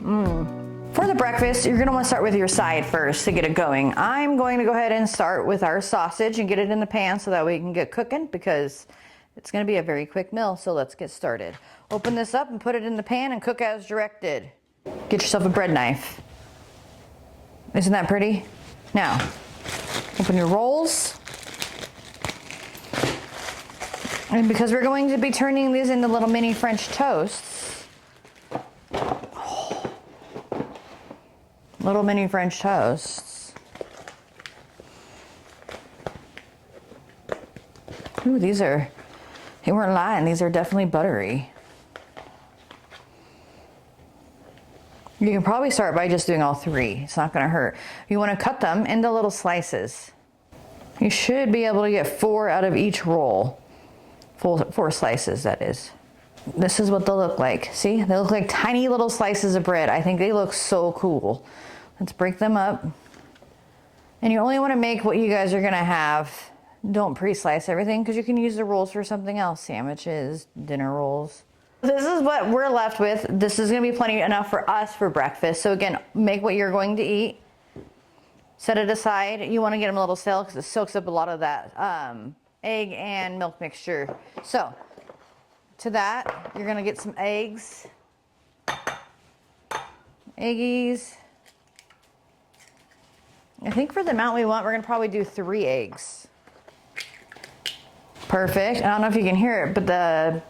For the breakfast, you're gonna wanna start with your side first to get it going. I'm going to go ahead and start with our sausage and get it in the pan so that we can get cooking because it's gonna be a very quick meal, so let's get started. Open this up and put it in the pan and cook as directed. Get yourself a bread knife. Isn't that pretty? Now, open your rolls. And because we're going to be turning these into little mini French toasts, little mini French toasts. Ooh, they weren't lying, these are definitely buttery. You can probably start by just doing all three. It's not gonna hurt. You wanna cut them into little slices. You should be able to get 4 out of each roll. 4 slices, that is. This is what they'll look like. See, they look like tiny little slices of bread. I think they look so cool. Let's break them up. And you only wanna make what you guys are gonna have. Don't pre-slice everything because you can use the rolls for something else. Sandwiches, dinner rolls. This is what we're left with. This is gonna be plenty enough for us for breakfast. So again, make what you're going to eat. Set it aside. You wanna get them a little stale because it soaks up a lot of that egg and milk mixture. So to that, you're gonna get some eggs. Eggies. I think for the amount we want, we're gonna probably do 3 eggs. Perfect. I don't know if you can hear it, but the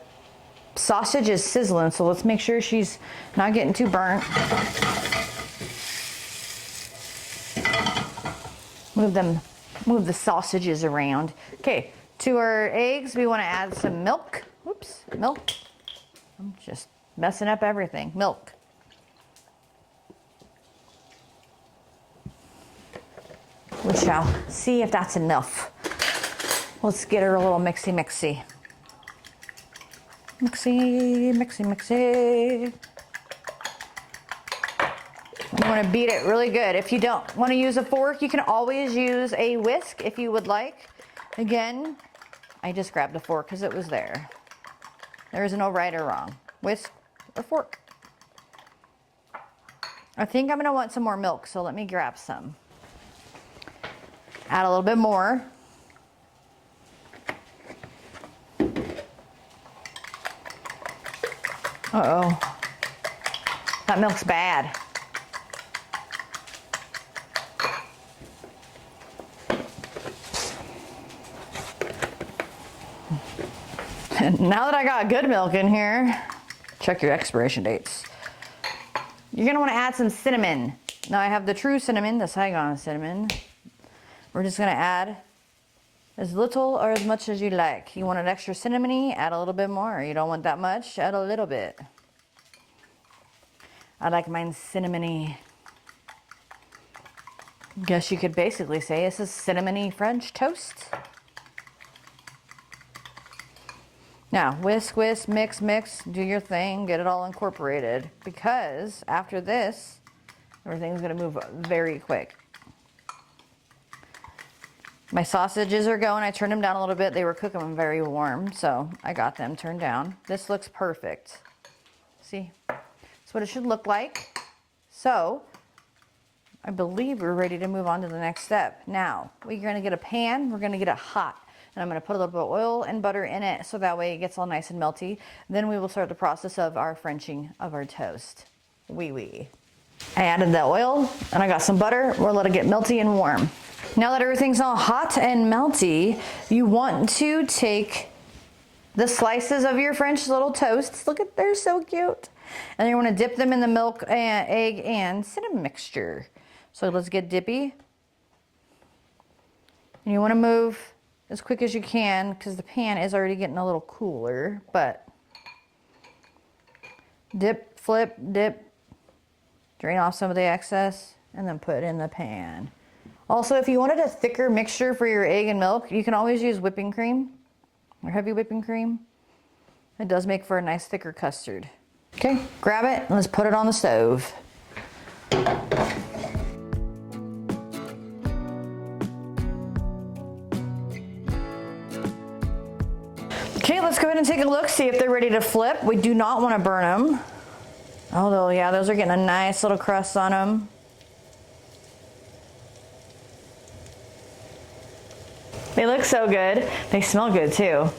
sausage is sizzling, so let's make sure she's not getting too burnt. Move the sausages around. Okay, to our eggs, we want to add some milk. Oops, milk. I'm just messing up everything. Milk. We shall see if that's enough. Let's get her a little mixy. Mixy. You want to beat it really good. If you don't want to use a fork, you can always use a whisk if you would like. Again, I just grabbed a fork because it was there. There is no right or wrong. Whisk or fork. I think I'm going to want some more milk, so let me grab some. Add a little bit more. Uh-oh. That milk's bad. And now that I got good milk in here, check your expiration dates. You're gonna wanna add some cinnamon. Now I have the true cinnamon, the Saigon cinnamon. We're just gonna add as little or as much as you like. You want an extra cinnamony, add a little bit more. You don't want that much, add a little bit. I like mine cinnamony. Guess you could basically say this is cinnamony French toast. Now, whisk, mix, do your thing, get it all incorporated. Because after this, everything's gonna move very quick. My sausages are going. I turned them down a little bit. They were cooking them very warm, so I got them turned down. This looks perfect. See? That's what it should look like. So, I believe we're ready to move on to the next step. Now, we're gonna get a pan. We're gonna get it hot. And I'm gonna put a little bit of oil and butter in it so that way it gets all nice and melty. Then we will start the process of our Frenching of our toast. I added the oil and I got some butter. We'll let it get melty and warm. Now that everything's all hot and melty, you want to take the slices of your French little toasts. Look at, they're so cute. And you want to dip them in the milk and egg and cinnamon mixture. So let's get dippy. And you want to move as quick as you can because the pan is already getting a little cooler, but dip, flip, dip, drain off some of the excess and then put it in the pan. Also, if you wanted a thicker mixture for your egg and milk, you can always use whipping cream or heavy whipping cream. It does make for a nice thicker custard. Okay, grab it and let's put it on the stove. Okay, let's go ahead and take a look, see if they're ready to flip. We do not want to burn them. Although, yeah, those are getting a nice little crust on them. They look so good. They smell good too.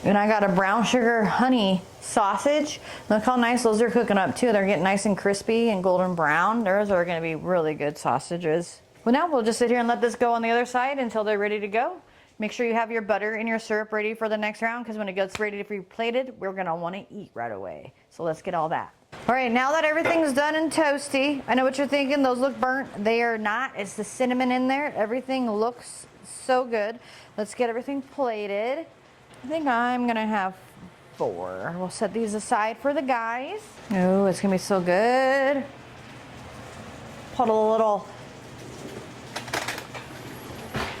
And I got a brown sugar honey sausage. Look how nice those are cooking up too. They're getting nice and crispy and golden brown. Those are gonna be really good sausages. Well, now we'll just sit here and let this go on the other side until they're ready to go. Make sure you have your butter and your syrup ready for the next round, because when it gets ready to be plated, we're gonna wanna eat right away. So let's get all that. All right, now that everything's done and toasty, I know what you're thinking, those look burnt. They are not. It's the cinnamon in there. Everything looks so good. Let's get everything plated. I think I'm gonna have 4. We'll set these aside for the guys. Oh, it's gonna be so good. Put a little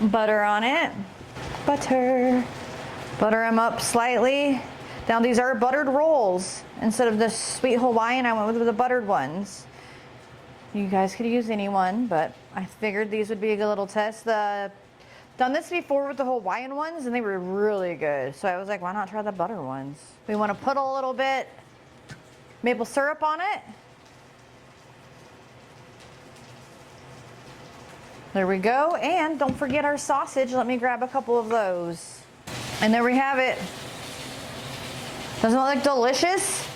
butter on it. Butter them up slightly. Now these are buttered rolls. Instead of the sweet Hawaiian, I went with the buttered ones. You guys could use any one, but I figured these would be a good little test. Done this before with the Hawaiian ones and they were really good. So I was like, why not try the butter ones? We want to put a little bit maple syrup on it. There we go. And don't forget our sausage. Let me grab a couple of those. And there we have it. Doesn't it look delicious?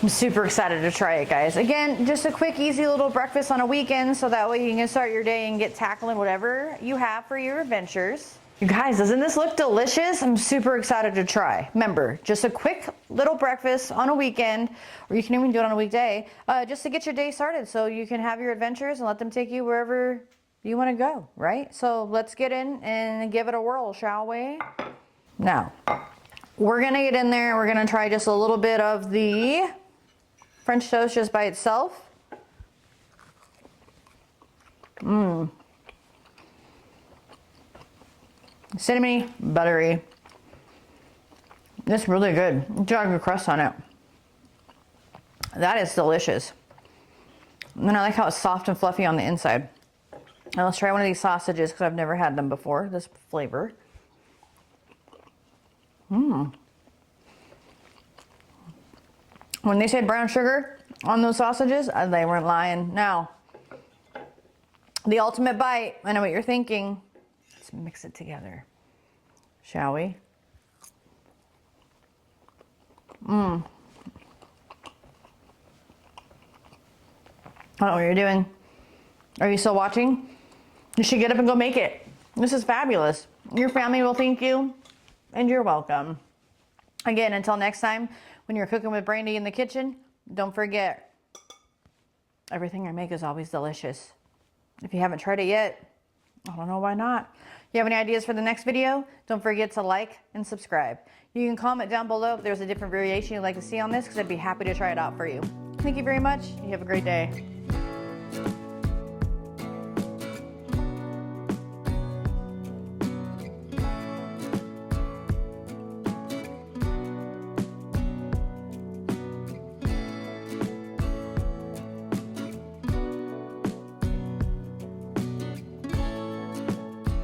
I'm super excited to try it, guys. Again, just a quick, easy little breakfast on a weekend, so that way you can start your day and get tackling whatever you have for your adventures. You guys, doesn't this look delicious? I'm super excited to try. Remember, just a quick little breakfast on a weekend, or you can even do it on a weekday, just to get your day started so you can have your adventures and let them take you wherever you want to go, right? So let's get in and give it a whirl, shall we? Now, we're gonna get in there. We're gonna try just a little bit of the French toast just by itself. Cinnamony, buttery. It's really good. It's got a good crust on it. That is delicious. And I like how it's soft and fluffy on the inside. Now let's try one of these sausages because I've never had them before, this flavor. When they said brown sugar on those sausages, they weren't lying. Now, the ultimate bite. I know what you're thinking. Let's mix it together, shall we? I don't know what you're doing. Are you still watching? You should get up and go make it. This is fabulous. Your family will thank you, and you're welcome. Again, until next time, when you're cooking with Brandy in the kitchen, don't forget, everything I make is always delicious. If you haven't tried it yet, I don't know why not. If you have any ideas for the next video, don't forget to like and subscribe. You can comment down below if there's a different variation you'd like to see on this, because I'd be happy to try it out for you. Thank you very much. You have a great day.